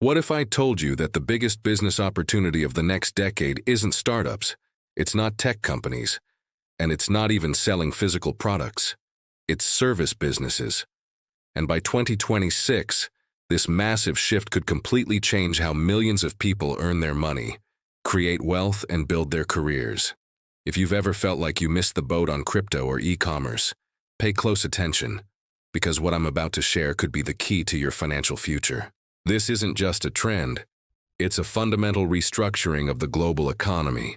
What if I told you that the biggest business opportunity of the next decade isn't startups, it's not tech companies, and it's not even selling physical products, it's service businesses. And by 2026, this massive shift could completely change how millions of people earn their money, create wealth, and build their careers. If you've ever felt like you missed the boat on crypto or e-commerce, pay close attention, because what I'm about to share could be the key to your financial future. This isn't just a trend, it's a fundamental restructuring of the global economy,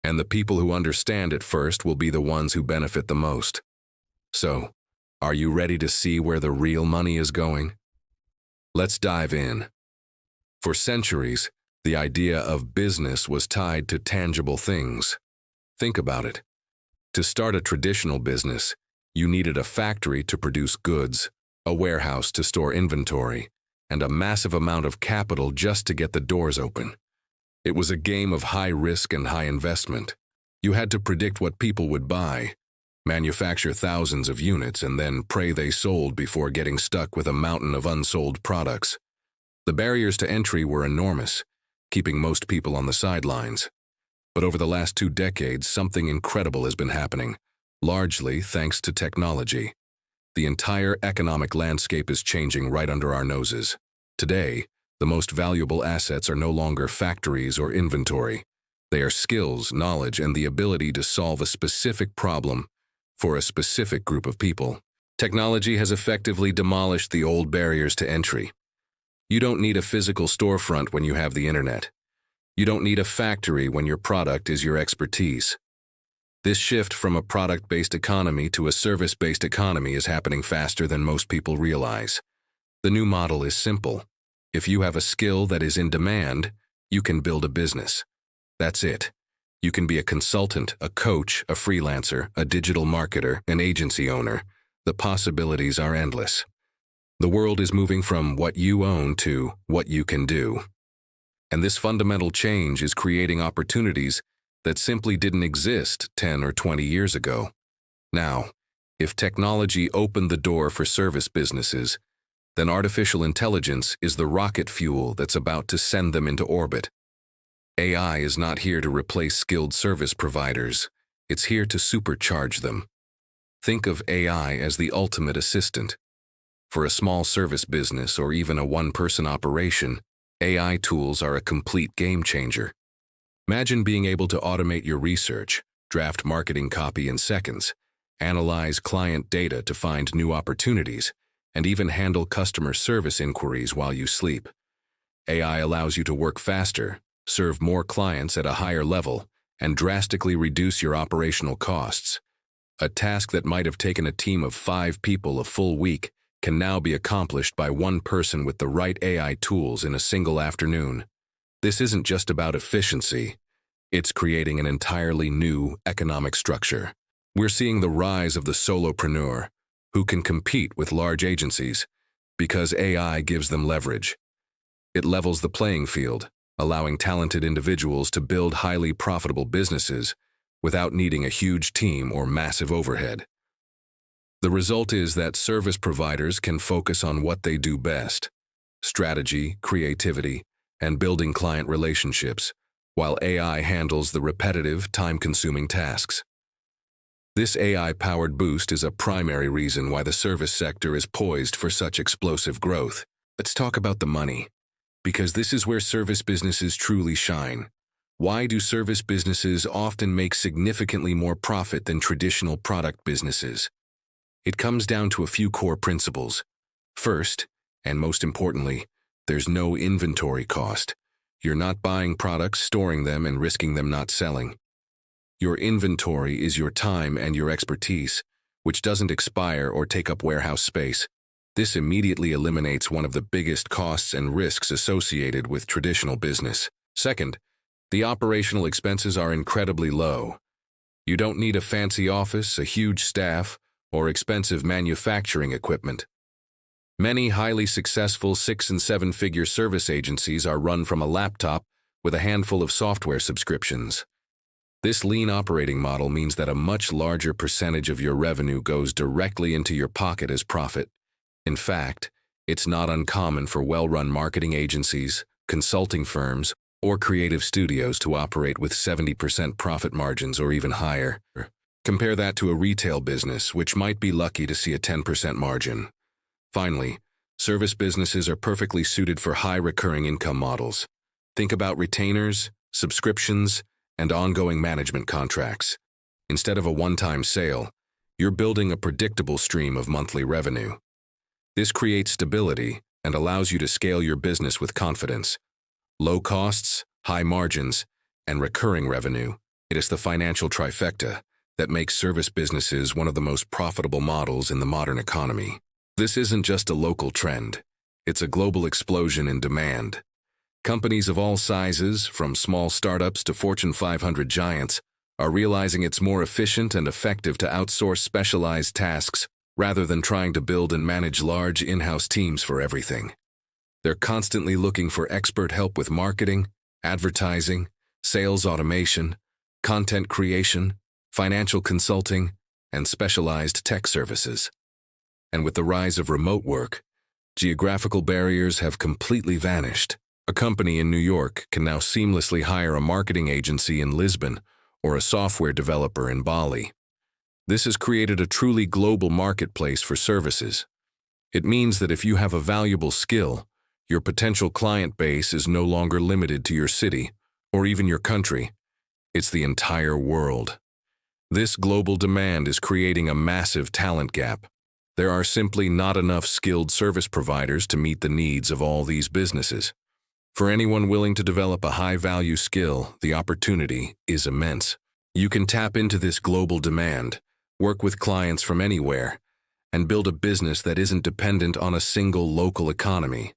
and the people who understand it first will be the ones who benefit the most. So, are you ready to see where the real money is going? Let's dive in. For centuries, the idea of business was tied to tangible things. Think about it. To start a traditional business, you needed a factory to produce goods, a warehouse to store inventory, and a massive amount of capital just to get the doors open. It was a game of high risk and high investment. You had to predict what people would buy, manufacture thousands of units, and then pray they sold before getting stuck with a mountain of unsold products. The barriers to entry were enormous, keeping most people on the sidelines. But over the last 2 decades, something incredible has been happening, largely thanks to technology. The entire economic landscape is changing right under our noses. Today, the most valuable assets are no longer factories or inventory. They are skills, knowledge, and the ability to solve a specific problem for a specific group of people. Technology has effectively demolished the old barriers to entry. You don't need a physical storefront when you have the internet. You don't need a factory when your product is your expertise. This shift from a product-based economy to a service-based economy is happening faster than most people realize. The new model is simple. If you have a skill that is in demand, you can build a business. That's it. You can be a consultant, a coach, a freelancer, a digital marketer, an agency owner. The possibilities are endless. The world is moving from what you own to what you can do. And this fundamental change is creating opportunities that simply didn't exist 10 or 20 years ago. Now, if technology opened the door for service businesses, then artificial intelligence is the rocket fuel that's about to send them into orbit. AI is not here to replace skilled service providers. It's here to supercharge them. Think of AI as the ultimate assistant. For a small service business or even a one-person operation, AI tools are a complete game changer. Imagine being able to automate your research, draft marketing copy in seconds, analyze client data to find new opportunities, and even handle customer service inquiries while you sleep. AI allows you to work faster, serve more clients at a higher level, and drastically reduce your operational costs. A task that might have taken a team of 5 people a full week can now be accomplished by one person with the right AI tools in a single afternoon. This isn't just about efficiency. It's creating an entirely new economic structure. We're seeing the rise of the solopreneur, who can compete with large agencies because AI gives them leverage. It levels the playing field, allowing talented individuals to build highly profitable businesses without needing a huge team or massive overhead. The result is that service providers can focus on what they do best: strategy, creativity, and building client relationships, while AI handles the repetitive, time-consuming tasks. This AI-powered boost is a primary reason why the service sector is poised for such explosive growth. Let's talk about the money, because this is where service businesses truly shine. Why do service businesses often make significantly more profit than traditional product businesses? It comes down to a few core principles. First, and most importantly, there's no inventory cost. You're not buying products, storing them, and risking them not selling. Your inventory is your time and your expertise, which doesn't expire or take up warehouse space. This immediately eliminates one of the biggest costs and risks associated with traditional business. Second, the operational expenses are incredibly low. You don't need a fancy office, a huge staff, or expensive manufacturing equipment. Many highly successful 6- and 7-figure service agencies are run from a laptop with a handful of software subscriptions. This lean operating model means that a much larger percentage of your revenue goes directly into your pocket as profit. In fact, It's not uncommon for well-run marketing agencies, consulting firms, or creative studios to operate with 70% profit margins or even higher. Compare that to a retail business, which might be lucky to see a 10% margin. Finally, service businesses are perfectly suited for high recurring income models. Think about retainers, subscriptions, and ongoing management contracts. Instead of a one-time sale, you're building a predictable stream of monthly revenue. This creates stability and allows you to scale your business with confidence. Low costs, high margins, and recurring revenue. It is the financial trifecta that makes service businesses one of the most profitable models in the modern economy. This isn't just a local trend. It's a global explosion in demand. Companies of all sizes, from small startups to Fortune 500 giants, are realizing it's more efficient and effective to outsource specialized tasks rather than trying to build and manage large in-house teams for everything. They're constantly looking for expert help with marketing, advertising, sales automation, content creation, financial consulting, and specialized tech services. And with the rise of remote work, geographical barriers have completely vanished. A company in New York can now seamlessly hire a marketing agency in Lisbon or a software developer in Bali. This has created a truly global marketplace for services. It means that if you have a valuable skill, your potential client base is no longer limited to your city or even your country. It's the entire world. This global demand is creating a massive talent gap. There are simply not enough skilled service providers to meet the needs of all these businesses. For anyone willing to develop a high-value skill, the opportunity is immense. You can tap into this global demand, work with clients from anywhere, and build a business that isn't dependent on a single local economy.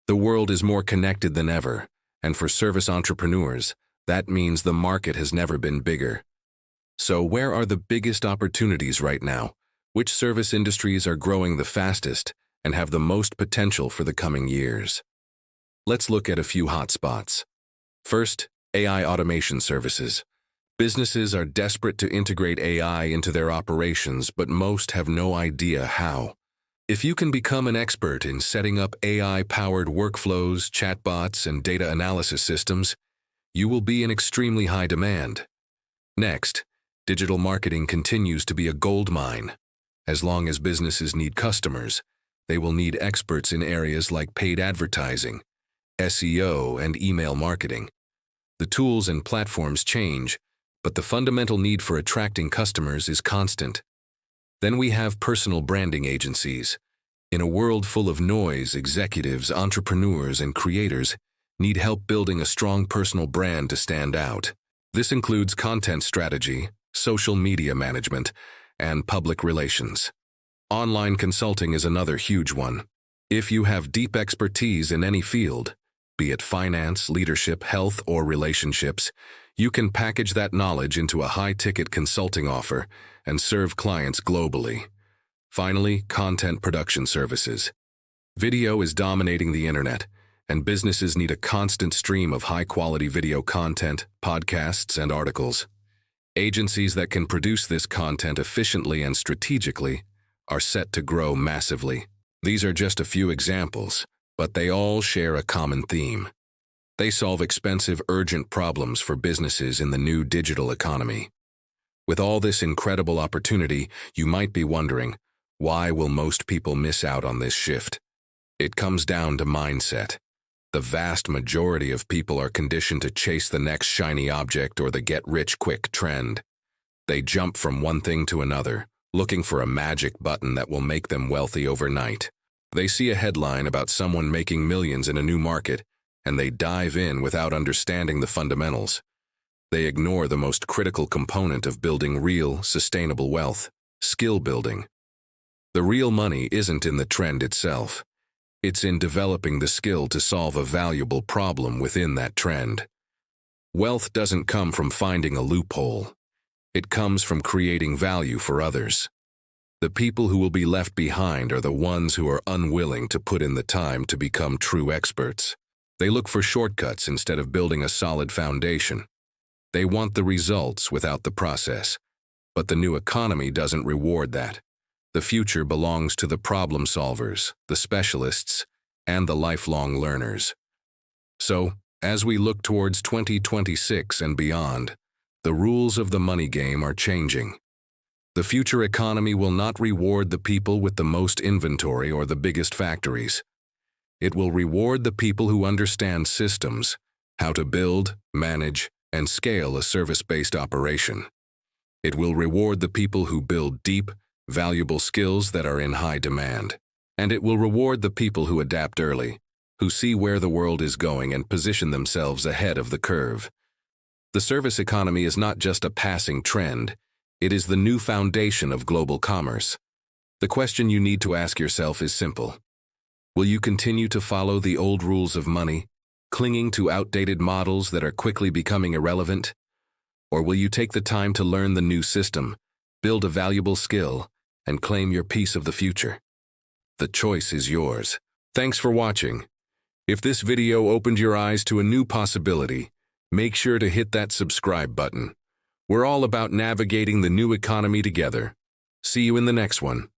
The world is more connected than ever, and for service entrepreneurs, that means the market has never been bigger. So where are the biggest opportunities right now? Which service industries are growing the fastest and have the most potential for the coming years? Let's look at a few hotspots. First, AI automation services. Businesses are desperate to integrate AI into their operations, but most have no idea how. If you can become an expert in setting up AI-powered workflows, chatbots, and data analysis systems, you will be in extremely high demand. Next, digital marketing continues to be a goldmine. As long as businesses need customers, they will need experts in areas like paid advertising, SEO, and email marketing. The tools and platforms change, but the fundamental need for attracting customers is constant. Then we have personal branding agencies. In a world full of noise, executives, entrepreneurs, and creators need help building a strong personal brand to stand out. This includes content strategy, social media management, and public relations. Online consulting is another huge one. If you have deep expertise in any field, be it finance, leadership, health, or relationships, you can package that knowledge into a high-ticket consulting offer and serve clients globally. Finally, content production services. Video is dominating the internet, and businesses need a constant stream of high-quality video content, podcasts, and articles. Agencies that can produce this content efficiently and strategically are set to grow massively. These are just a few examples, but they all share a common theme. They solve expensive, urgent problems for businesses in the new digital economy. With all this incredible opportunity, you might be wondering, why will most people miss out on this shift? It comes down to mindset. The vast majority of people are conditioned to chase the next shiny object or the get-rich-quick trend. They jump from one thing to another, looking for a magic button that will make them wealthy overnight. They see a headline about someone making millions in a new market, and they dive in without understanding the fundamentals. They ignore the most critical component of building real, sustainable wealth: skill building. The real money isn't in the trend itself. It's in developing the skill to solve a valuable problem within that trend. Wealth doesn't come from finding a loophole. It comes from creating value for others. The people who will be left behind are the ones who are unwilling to put in the time to become true experts. They look for shortcuts instead of building a solid foundation. They want the results without the process. But the new economy doesn't reward that. The future belongs to the problem solvers, the specialists, and the lifelong learners. So, as we look towards 2026 and beyond, the rules of the money game are changing. The future economy will not reward the people with the most inventory or the biggest factories. It will reward the people who understand systems, how to build, manage, and scale a service-based operation. It will reward the people who build deep, valuable skills that are in high demand. And it will reward the people who adapt early, who see where the world is going and position themselves ahead of the curve. The service economy is not just a passing trend, it is the new foundation of global commerce. The question you need to ask yourself is simple. Will you continue to follow the old rules of money, clinging to outdated models that are quickly becoming irrelevant? Or will you take the time to learn the new system, build a valuable skill, and claim your piece of the future? The choice is yours. Thanks for watching. If this video opened your eyes to a new possibility, make sure to hit that subscribe button. We're all about navigating the new economy together. See you in the next one.